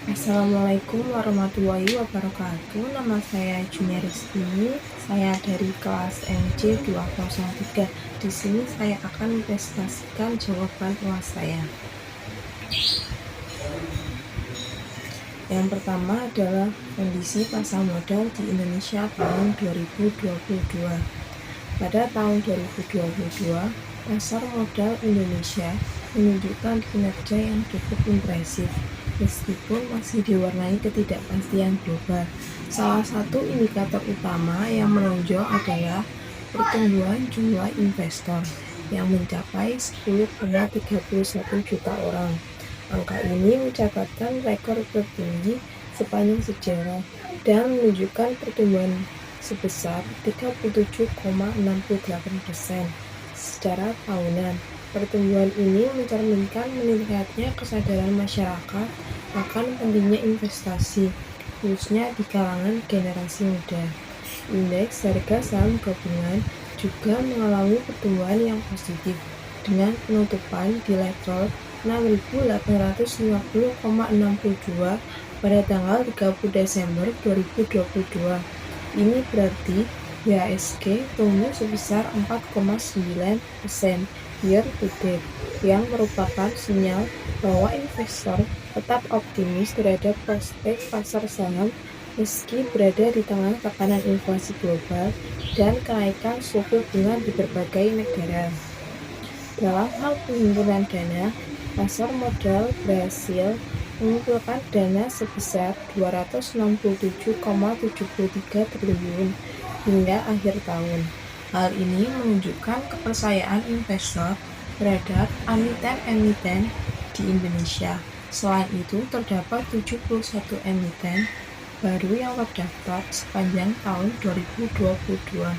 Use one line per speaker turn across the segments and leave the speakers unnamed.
Assalamualaikum warahmatullahi wabarakatuh. Nama saya Junia Rizky. Saya dari kelas MC 203. Di sini saya akan mempresentasikan jawaban UAS saya. Yang pertama adalah kondisi pasar modal di Indonesia tahun 2022. Pada tahun 2022, pasar modal Indonesia menunjukkan kinerja yang cukup impresif, meskipun masih diwarnai ketidakpastian global. Salah satu indikator utama yang menonjol adalah pertumbuhan jumlah investor yang mencapai 10,31 juta orang. Angka ini mencatatkan rekor tertinggi sepanjang sejarah dan menunjukkan pertumbuhan sebesar 37,68% secara tahunan. Pertumbuhan ini mencerminkan meningkatnya kesadaran masyarakat akan pentingnya investasi, khususnya di kalangan generasi muda. Indeks harga saham gabungan juga mengalami pertumbuhan yang positif, dengan penutupan di level 6.850,62 pada tanggal 30 Desember 2022. Ini berarti IHSG tumbuh sebesar 4,9% year to date, yang merupakan sinyal bahwa investor tetap optimis terhadap prospek pasar saham meski berada di tengah tekanan inflasi global dan kenaikan suku bunga di berbagai negara. Dalam hal penghimpunan dana, pasar modal berhasil mengumpulkan dana sebesar 267,73 triliun hingga akhir tahun. Hal ini menunjukkan kepercayaan investor terhadap emiten-emiten di Indonesia. Selain itu, terdapat 71 emiten baru yang terdaftar sepanjang tahun 2022,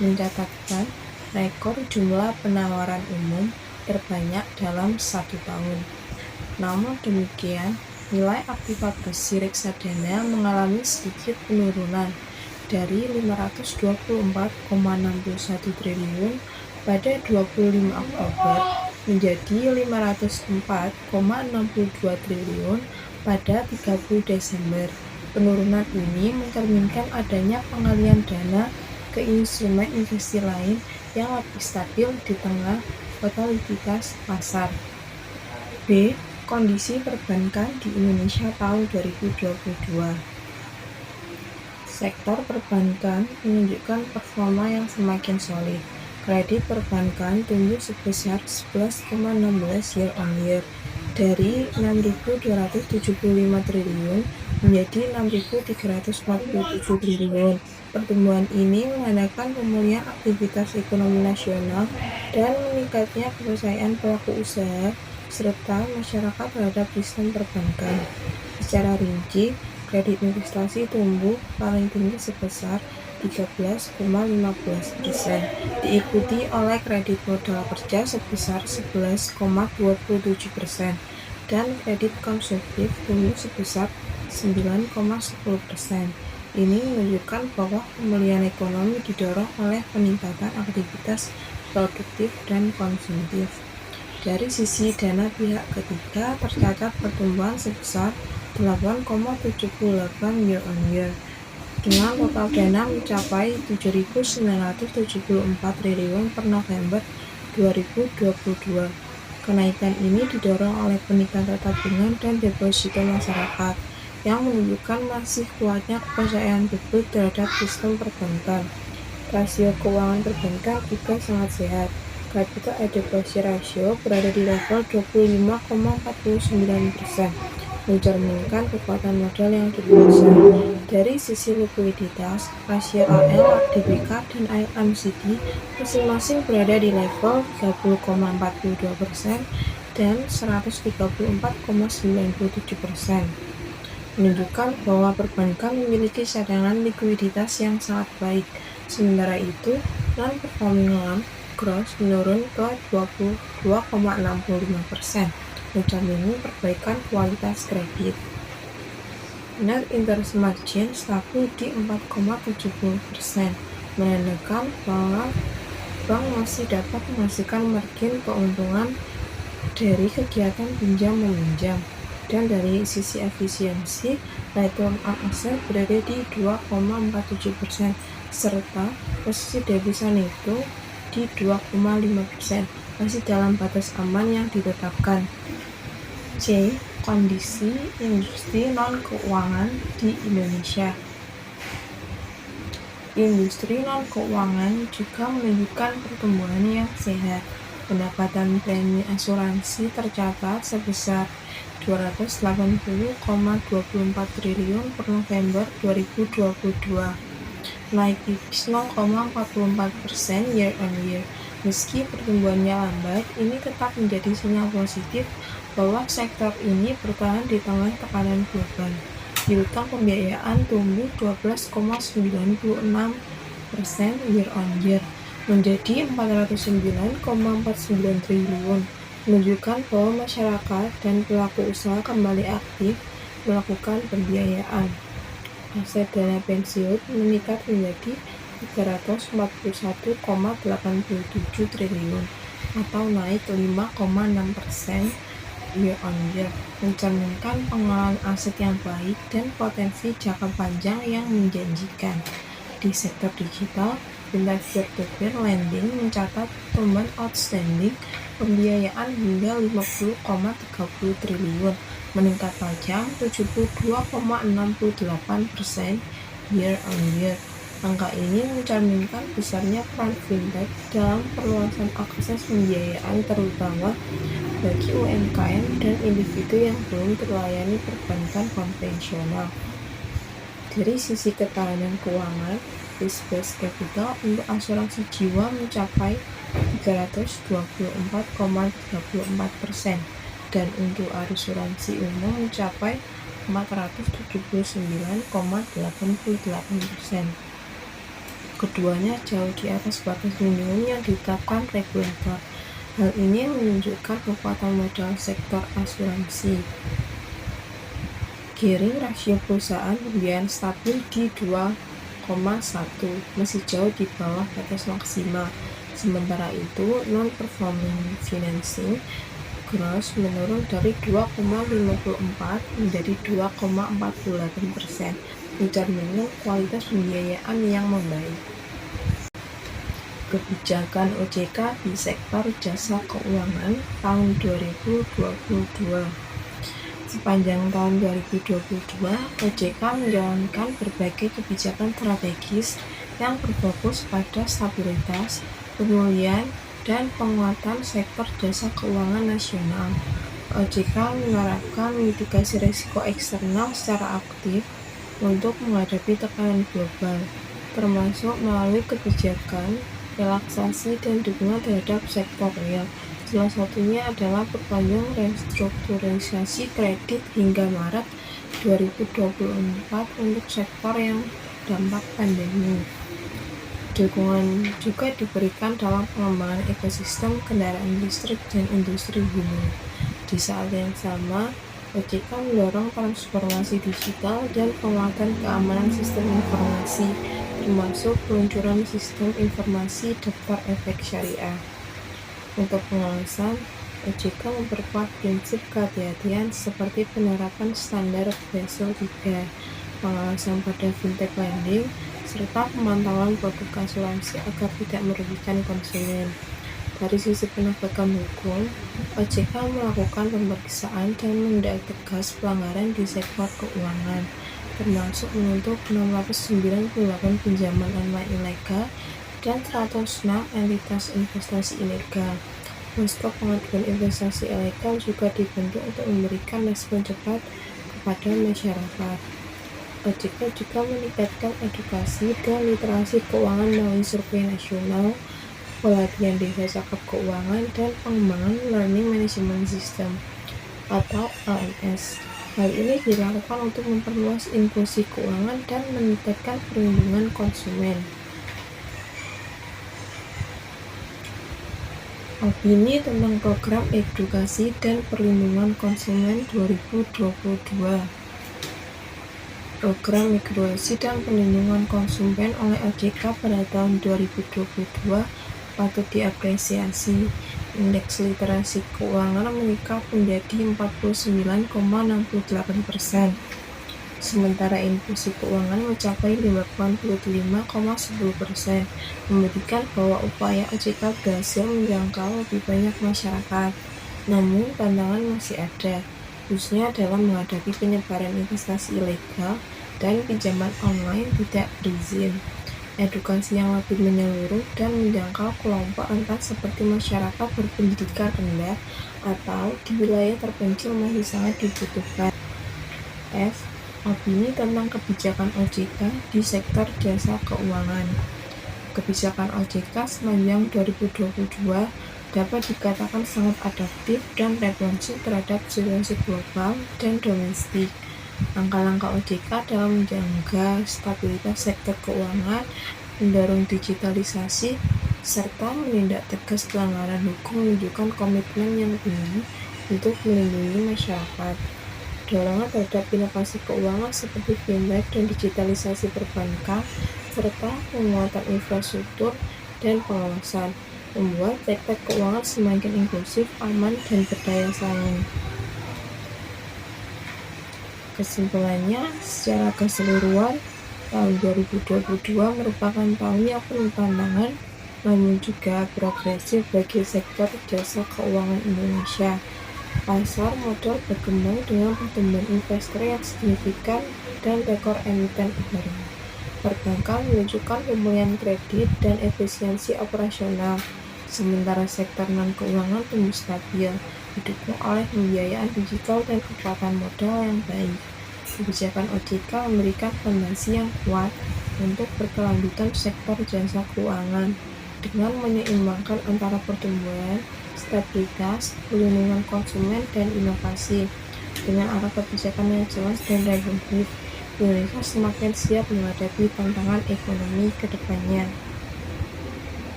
mencatatkan rekor jumlah penawaran umum terbanyak dalam satu tahun. Namun demikian, nilai aktiva bersih reksadana mengalami sedikit penurunan dari 524,61 triliun pada 25 Oktober menjadi 504,62 triliun pada 30 Desember. Penurunan ini mencerminkan adanya pengalian dana ke instrumen investasi lain yang lebih stabil di tengah volatilitas pasar. B. Kondisi perbankan di Indonesia tahun 2022. Sektor perbankan menunjukkan performa yang semakin solid. Kredit perbankan tumbuh sebesar 11,16 year on year, dari 6.275 triliun menjadi 6.347 triliun. Pertumbuhan ini mengandalkan pemulihan aktivitas ekonomi nasional dan meningkatnya kepercayaan pelaku usaha serta masyarakat terhadap sistem perbankan. Secara rinci, kredit investasi tumbuh paling tinggi sebesar 13,15%, diikuti oleh kredit modal kerja sebesar 11,27%, dan kredit konsumtif tumbuh sebesar 9,10%. Ini menunjukkan bahwa pemulihan ekonomi didorong oleh peningkatan aktivitas produktif dan konsumtif. Dari sisi dana pihak ketiga, tercatat pertumbuhan sebesar 8,78 year on year, dengan total dana mencapai 7.974 triliun per November 2022. Kenaikan ini didorong oleh peningkatan tabungan dan deposito masyarakat, yang menunjukkan masih kuatnya kepercayaan publik terhadap sistem perbankan. Rasio keuangan perbankan juga sangat sehat. Capital Adequacy Ratio berada di level 25,49%, mencerminkan kekuatan modal yang cukup besar. Dari sisi likuiditas, rasio AL/DBK dan AL/MCD masing-masing berada di level 30,42% dan 134,97%, menunjukkan bahwa perbankan memiliki cadangan likuiditas yang sangat baik. Sementara itu, non-performing loan gross menurun ke 22,65%, mencerminkan perbaikan kualitas kredit. Net interest margin stabil di 4,70%, menandakan bahwa bank masih dapat menghasilkan margin keuntungan dari kegiatan pinjam-meminjam. Dan dari sisi efisiensi, return on asset berada di 2,47%, serta posisi devisa neto di 2,5%, masih dalam batas aman yang ditetapkan. C. Kondisi industri non-keuangan di Indonesia. Industri non-keuangan juga menunjukkan pertumbuhan yang sehat. Pendapatan premi asuransi tercatat sebesar 280,24 triliun per November 2022, naik tipis 0,44% year on year. Meski pertumbuhannya lambat, ini tetap menjadi sinyal positif bahwa sektor ini bertahan di tengah tekanan global. Utang pembiayaan tumbuh 12,96% year on year menjadi 409,49 triliun, menunjukkan bahwa masyarakat dan pelaku usaha kembali aktif melakukan pembiayaan. Aset dana pensiun meningkat menjadi 341,87 triliun atau naik 5,6% year on year, mencerminkan pengelolaan aset yang baik dan potensi jangka panjang yang menjanjikan. Di sektor digital, fintech peer-to-peer lending mencatat pertumbuhan outstanding pembiayaan hingga 50,30 triliun, meningkat tajam 72,68% year on year. Angka ini mencerminkan besarnya peran fintech dalam perluasan akses pembiayaan terutama bagi UMKM dan individu yang belum terlayani perbankan konvensional. Dari sisi ketahanan keuangan, risk-based capital untuk asuransi jiwa mencapai 324,34% dan untuk asuransi umum mencapai 479,88%. Keduanya jauh di atas batas minimum yang ditetapkan regulator. Hal ini menunjukkan kekuatan modal sektor asuransi. Gearing rasio perusahaan pembiayaan stabil di 2,1, masih jauh di bawah batas maksimal. Sementara itu, non-performing financing gross menurun dari 2,54 menjadi 2,48%, mencerminkan kualitas pembiayaan yang membaik. Kebijakan OJK di sektor jasa keuangan tahun 2022. Sepanjang tahun 2022, OJK menjalankan berbagai kebijakan strategis yang berfokus pada stabilitas, pemulihan, dan penguatan sektor jasa keuangan nasional. OJK menerapkan mitigasi risiko eksternal secara aktif untuk menghadapi tekanan global, termasuk melalui kebijakan relaksasi dan dukungan terhadap sektor real. Salah satunya adalah perpanjang restrukturisasi kredit hingga Maret 2024 untuk sektor yang dampak pandemi. Dukungan juga diberikan dalam pengembangan ekosistem kendaraan listrik dan industri hulu. Di saat yang sama, OJK mendorong transformasi digital dan penguatan keamanan sistem informasi, termasuk peluncuran sistem informasi daftar efek syariah. Untuk pengawasan, OJK memperkuat prinsip kehati-hatian seperti penerapan standar Basel III, pengawasan pada fintech lending, serta pemantauan produk asuransi agar tidak merugikan konsumen. Dari sisi penegakan hukum, OJK melakukan pemeriksaan dan menindak tegas pelanggaran di sektor keuangan, termasuk menutup 698 pinjaman online ilegal dan 106 entitas investasi ilegal. Posko pengaduan investasi ilegal juga dibentuk untuk memberikan respon cepat kepada masyarakat. OJK juga meningkatkan edukasi dan literasi keuangan melalui survei nasional, pelatihan desa cakep keuangan, dan pengembangan Learning Management System atau LMS. Hal ini dilakukan untuk memperluas inklusi keuangan dan meningkatkan perlindungan konsumen. Opini tentang program edukasi dan perlindungan konsumen 2022. Program migrasi dan perlindungan konsumen oleh OJK pada tahun 2022 patut diapresiasi. Indeks literasi keuangan meningkat menjadi 49,68%. Sementara inklusi keuangan mencapai 85,10%, membuktikan bahwa upaya OJK berhasil menjangkau lebih banyak masyarakat. Namun, tantangan masih ada, khususnya dalam menghadapi penyebaran investasi ilegal dan pinjaman online tidak berizin. Edukasi yang lebih menyeluruh dan menjangkau kelompok rentan seperti masyarakat berpendidikan rendah atau di wilayah terpencil masih sangat dibutuhkan. F. Opini tentang kebijakan OJK di sektor jasa keuangan. Kebijakan OJK sepanjang 2022 dapat dikatakan sangat adaptif dan responsif terhadap situasi global dan domestik. Langkah-langkah OJK dalam menjaga stabilitas sektor keuangan, mendorong digitalisasi, serta menindak tegas pelanggaran hukum menunjukkan komitmen yang tinggi untuk melindungi masyarakat. Dorongan terhadap inovasi keuangan seperti fintech dan digitalisasi perbankan, serta penguatan infrastruktur dan pengawasan, membuat sektor keuangan semakin inklusif, aman, dan berdaya saing. Kesimpulannya, secara keseluruhan, tahun 2022 merupakan tahun yang penuh tantangan, namun juga progresif bagi sektor jasa keuangan Indonesia. Pasar modal berkembang dengan pertumbuhan investor yang signifikan dan rekor emiten baru. Perbankan menunjukkan pemulihan kredit dan efisiensi operasional, sementara sektor non-keuangan tumbuh stabil, didukung oleh pembiayaan digital dan kekuatan modal yang baik. Kebijakan OJK memberikan fondasi yang kuat untuk berkelanjutan sektor jasa keuangan dengan menyeimbangkan antara pertumbuhan, stabilitas, perlindungan konsumen, dan inovasi. Dengan arah kebijakan yang jelas dan responsif, Indonesia semakin siap menghadapi tantangan ekonomi ke depannya.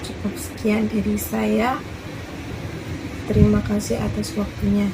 Cukup sekian dari saya. Terima kasih atas waktunya.